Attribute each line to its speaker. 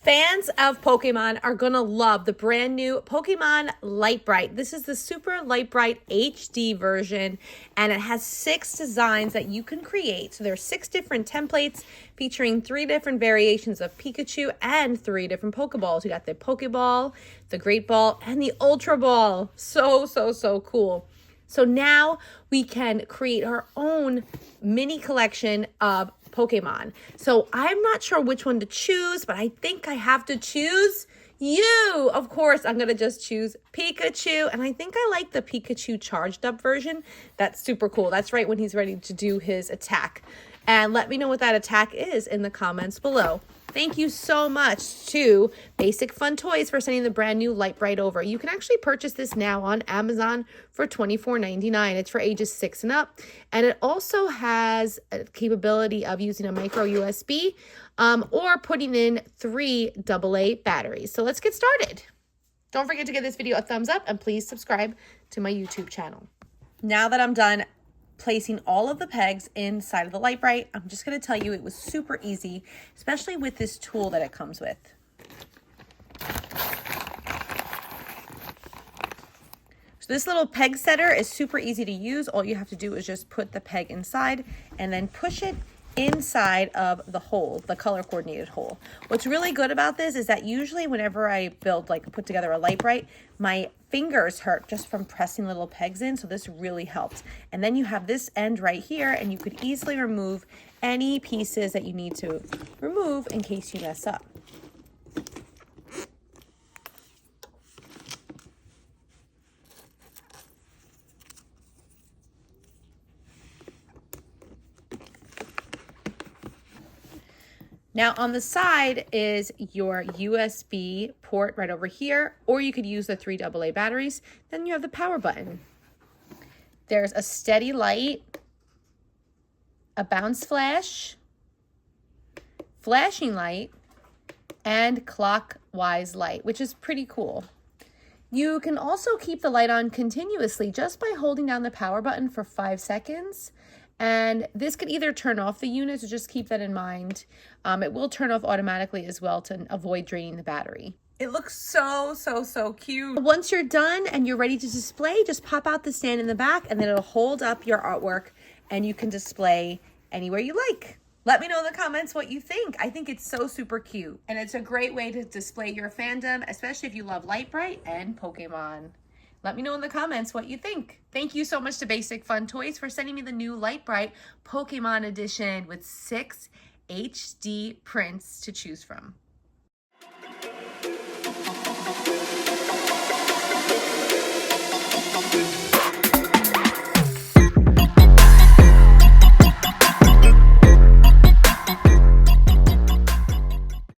Speaker 1: Fans of Pokemon are going to love the brand new Pokemon Lite Brite. This is the Super Lite Brite HD version, and it has 6 designs that you can create. So there's 6 different templates featuring 3 different variations of Pikachu and 3 different Pokeballs. You got the Pokeball, the Great Ball, and the Ultra Ball. So cool. So now we can create our own mini collection of Pokemon. So I'm not sure which one to choose, but I think I have to choose you. Of course, I'm going to just choose Pikachu. And I think I like the Pikachu charged up version. That's super cool. That's right when he's ready to do his attack. And let me know what that attack is in the comments below. Thank you so much to Basic Fun Toys for sending the brand new Lite Brite over. You can actually purchase this now on Amazon for $24.99. It's for ages 6 and up. And it also has a capability of using a micro USB or putting in 3 AA batteries. So let's get started. Don't forget to give this video a thumbs up and please subscribe to my YouTube channel. Now that I'm done placing all of the pegs inside of the Lite Brite, I'm just going to tell you it was super easy, especially with this tool that it comes with. So this little peg setter is super easy to use. All you have to do is just put the peg inside and then push it inside of the hole, the color coordinated hole. What's really good about this is that usually whenever I put together a Lite Brite, my fingers hurt just from pressing little pegs in, so this really helps. And then you have this end right here, and you could easily remove any pieces that you need to remove in case you mess up. Now on the side is your USB port right over here, or you could use the 3 AA batteries. Then you have the power button. There's a steady light, a bounce flash, flashing light, and clockwise light, which is pretty cool. You can also keep the light on continuously just by holding down the power button for 5 seconds. And this could either turn off the unit, so just keep that in mind. It will turn off automatically as well to avoid draining the battery. It looks so cute. Once you're done and you're ready to display, just pop out the stand in the back and then it'll hold up your artwork and you can display anywhere you like. Let me know in the comments what you think. I think it's so super cute. And it's a great way to display your fandom, especially if you love Lite Brite and Pokemon. Let me know in the comments what you think. Thank you so much to Basic Fun Toys for sending me the new Lite Brite Pokemon edition with 6 HD prints to choose from.